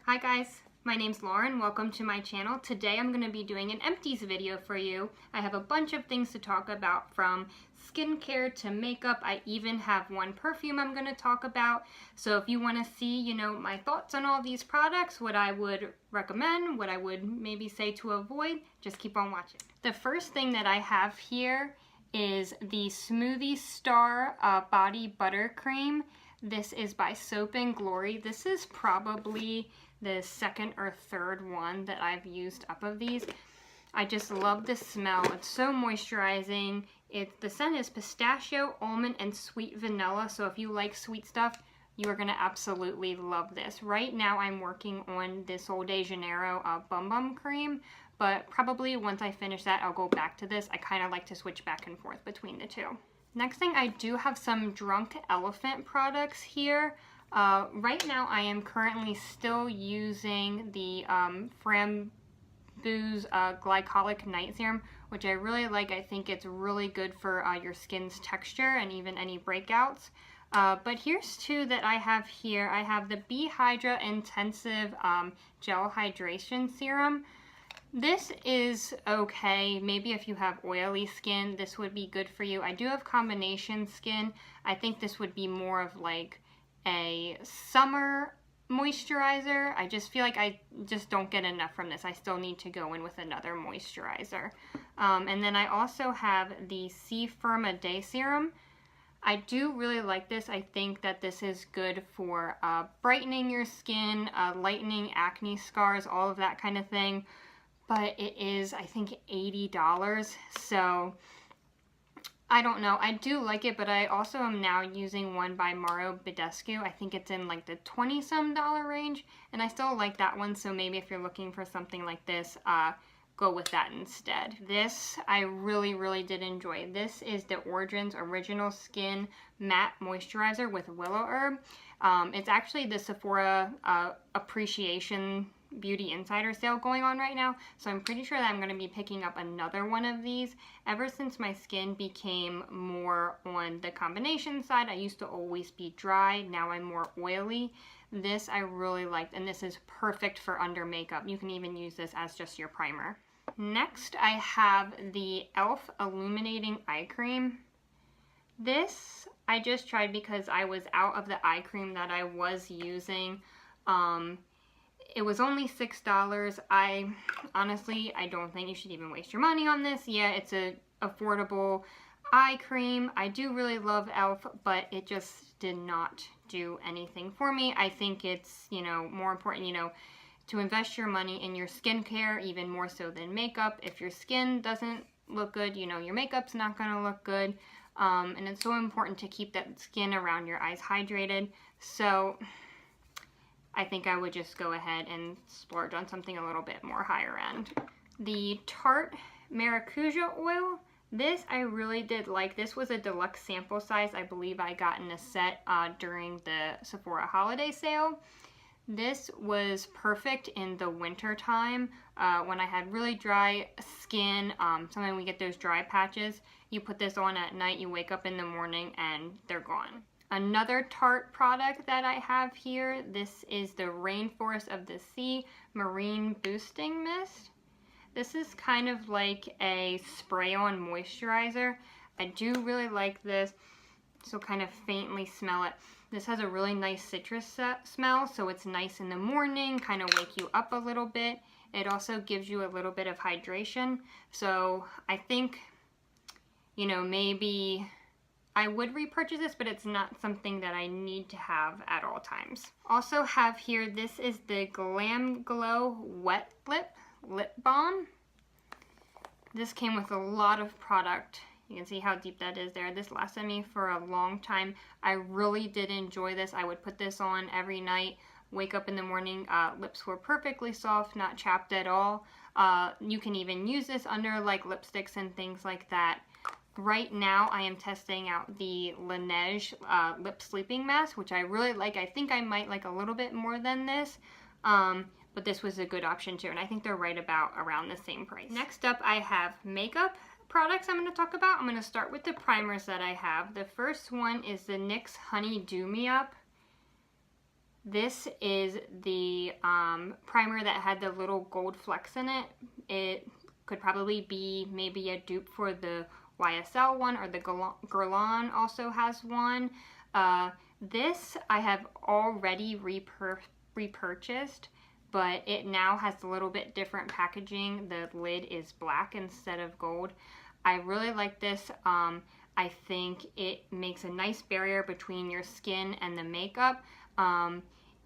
Hi guys, my name's Lauren. Welcome to my channel. Today I'm going to be doing an empties video for you. I have a bunch of things to talk about, from skincare to makeup. I even have one perfume I'm going to talk about. So if you want to see, my thoughts on all these products, what I would recommend, what I would maybe say to avoid, just keep on watching. The first thing that I have here is the Smoothie Star Body Buttercream. This is by Soap & Glory. This is probably the second or third one that I've used up of these. I just love the smell. It's so moisturizing. The scent is pistachio, almond, and sweet vanilla. So if you like sweet stuff, you are going to absolutely love this. Right now I'm working on this Sol de Janeiro Bum Cream, but probably once I finish that, I'll go back to this. I kind of like to switch back and forth between the two. Next thing, I do have some Drunk Elephant products here. Right now I am currently still using the Framboos Glycolic Night Serum, which I really like. I think it's really good for your skin's texture and even any breakouts. But here's two that I have here. I have the B-Hydra Intensive Gel Hydration Serum. This is okay. Maybe if you have oily skin, this would be good for you. I do have combination skin. I think this would be more of like a summer moisturizer. I just feel like I just don't get enough from this. I still need to go in with another moisturizer. And then I also have the C-Firma Day Serum. I do really like this. I think that this is good for brightening your skin, lightening acne scars, all of that kind of thing. But it is, I think, $80. So I don't know. I do like it, but I also am now using one by Mario Badescu. I think it's in like the $20-some range, and I still like that one. So maybe if you're looking for something like this, go with that instead. This I really did enjoy. This is the Origins Original Skin Matte Moisturizer with Willowherb. It's actually the Sephora Appreciation Beauty Insider sale going on right now, so I'm pretty sure that I'm going to be picking up another one of these. Ever since my skin became more on the combination side, I used to always be dry, now I'm more oily. This I really liked, and this is perfect for under makeup. You can even use this as just your primer. Next, I have the e.l.f. Illuminating Eye Cream. This I just tried because I was out of the eye cream that I was using. It was only $6. Honestly, I don't think you should even waste your money on this. Yeah, it's a affordable eye cream. I do really love e.l.f., but it just did not do anything for me. I think it's, more important, to invest your money in your skincare, even more so than makeup. If your skin doesn't look good, your makeup's not going to look good. And it's so important to keep that skin around your eyes hydrated. So I think I would just go ahead and splurge on something a little bit more higher end. The Tarte Maracuja Oil. This I really did like. This was a deluxe sample size. I believe I got in a set during the Sephora holiday sale. This was perfect in the winter time when I had really dry skin. Sometimes we get those dry patches. You put this on at night, you wake up in the morning and they're gone. Another Tarte product that I have here, this is the Rainforest of the Sea Marine Boosting Mist. This is kind of like a spray-on moisturizer. I do really like this, so kind of faintly smell it. This has a really nice citrus smell, so it's nice in the morning, kind of wake you up a little bit. It also gives you a little bit of hydration, so I think, maybe I would repurchase this, but it's not something that I need to have at all times. Also have here, this is the GlamGlow Wet Lip Balm. This came with a lot of product. You can see how deep that is there. This lasted me for a long time. I really did enjoy this. I would put this on every night, wake up in the morning, lips were perfectly soft, not chapped at all. You can even use this under like lipsticks and things like that. Right now I am testing out the Laneige Lip Sleeping Mask, which I really like. I think I might like a little bit more than this, but this was a good option too, and I think they're right about around the same price. Next up I have makeup products I'm going to talk about. I'm going to start with the primers that I have. The first one is the NYX Honey Dew Me Up. This is the primer that had the little gold flecks in it. It could probably be maybe a dupe for the YSL one, or the Guerlain also has one. This I have already repurchased, but it now has a little bit different packaging. The lid is black instead of gold. I really like this. I think it makes a nice barrier between your skin and the makeup.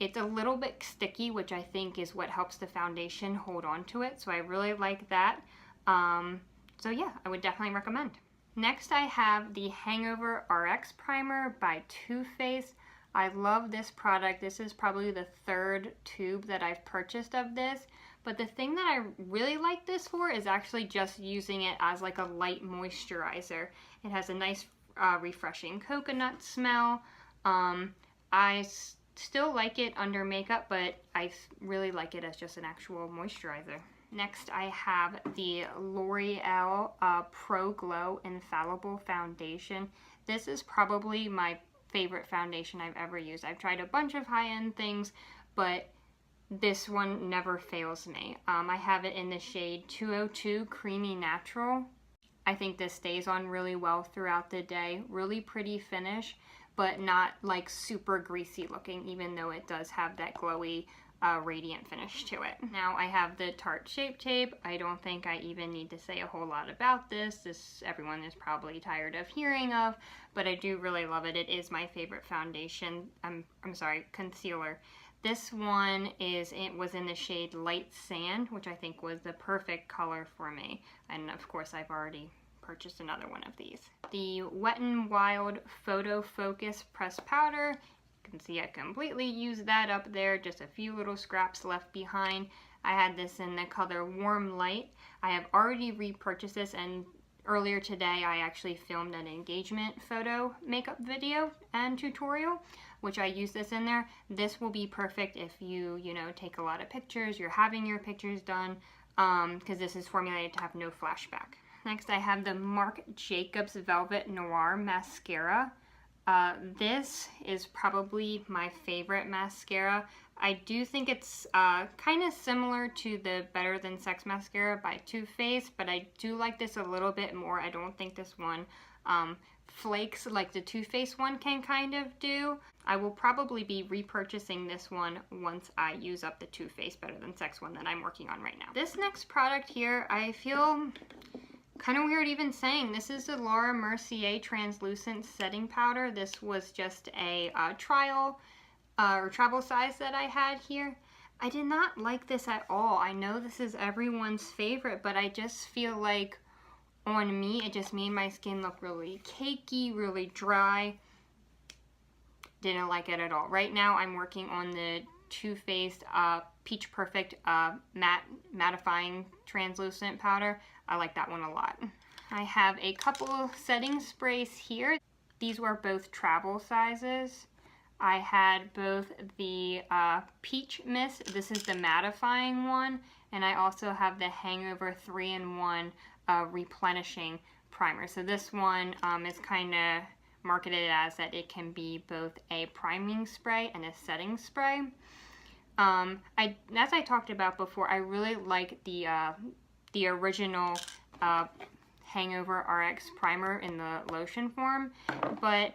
It's a little bit sticky, which I think is what helps the foundation hold on to it, so I really like that. So yeah, I would definitely recommend. Next I have the Hangover RX Primer by Too Faced. I love this product. This is probably the third tube that I've purchased of this, but the thing that I really like this for is actually just using it as like a light moisturizer. It has a nice refreshing coconut smell. I still like it under makeup, but I really like it as just an actual moisturizer. Next I have the L'Oreal Pro Glow Infallible Foundation. This is probably my favorite foundation I've ever used. I've tried a bunch of high-end things, but this one never fails me. I have it in the shade 202 Creamy Natural. I think this stays on really well throughout the day. Really pretty finish, but not like super greasy looking, even though it does have that glowy radiant finish to it. Now I have the Tarte Shape Tape. I don't think I even need to say a whole lot about this. This everyone is probably tired of hearing of, but I do really love it. It is my favorite foundation. I'm sorry, concealer. This one was in the shade Light Sand, which I think was the perfect color for me. And of course I've already purchased another one of these. The Wet n Wild Photo Focus Pressed Powder. You can see I completely used that up there, just a few little scraps left behind. I had this in the color Warm Light. I have already repurchased this, and earlier today I actually filmed an engagement photo makeup video and tutorial, which I use this in there. This will be perfect if you take a lot of pictures, you're having your pictures done, because this is formulated to have no flashback. Next I have the Marc Jacobs Velvet Noir Mascara. This is probably my favorite mascara. I do think it's kind of similar to the Better Than Sex mascara by Too Faced, but I do like this a little bit more. I don't think this one flakes like the Too Faced one can kind of do. I will probably be repurchasing this one once I use up the Too Faced Better Than Sex one that I'm working on right now. This next product here, I feel kind of weird even saying. This is the Laura Mercier Translucent Setting Powder. This was just a trial or travel size that I had here. I did not like this at all. I know this is everyone's favorite, but I just feel like on me, it just made my skin look really cakey, really dry. Didn't like it at all. Right now, I'm working on the Too Faced Peach Perfect Mattifying Translucent Powder. I like that one a lot. I have a couple setting sprays here. These were both travel sizes. I had both the Peach Mist. This is the mattifying one. And I also have the Hangover 3-in-1 Replenishing Primer. So this one is kind of marketed as that it can be both a priming spray and a setting spray. As I talked about before, I really like the original Hangover RX primer in the lotion form, but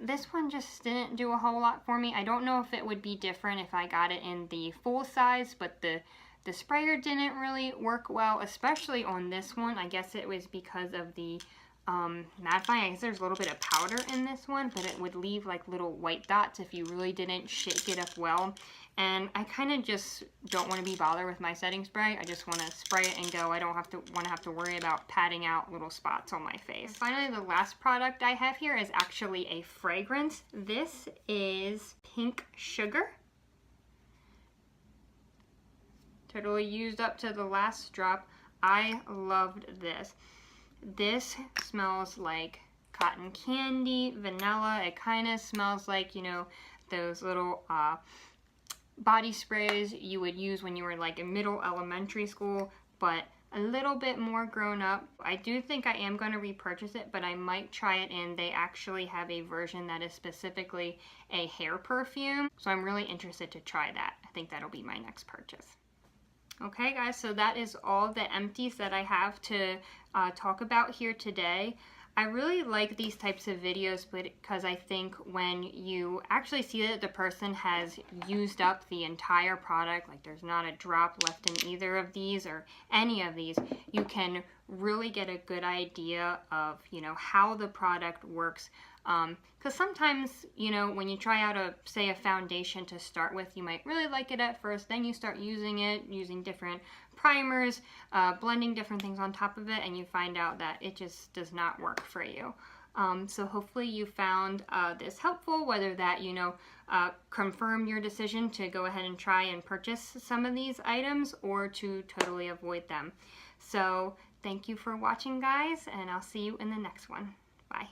this one just didn't do a whole lot for me. I don't know if it would be different if I got it in the full size, but the sprayer didn't really work well, especially on this one. I guess it was because of the mattifying. I guess there's a little bit of powder in this one, but it would leave like little white dots if you really didn't shake it up well. And I kind of just don't want to be bothered with my setting spray. I just want to spray it and go. I don't want to have to worry about patting out little spots on my face. And finally, the last product I have here is actually a fragrance. This is Pink Sugar. Totally used up to the last drop. I loved this. This smells like cotton candy, vanilla. It kind of smells like, those little body sprays you would use when you were like in middle elementary school, but a little bit more grown up. I do think I am going to repurchase it, but I might try it in. They actually have a version that is specifically a hair perfume, so I'm really interested to try that. I think that'll be my next purchase. Okay guys, so that is all the empties that I have to talk about here today. I really like these types of videos because I think when you actually see that the person has used up the entire product, like there's not a drop left in either of these or any of these, you can really get a good idea of, you know, how the product works. Because sometimes, you know, when you try out say a foundation to start with, you might really like it at first, then you start using it, using different primers, blending different things on top of it, and you find out that it just does not work for you. So hopefully you found this helpful, whether that, you know, confirm your decision to go ahead and try and purchase some of these items or to totally avoid them. So thank you for watching, guys, and I'll see you in the next one. Bye.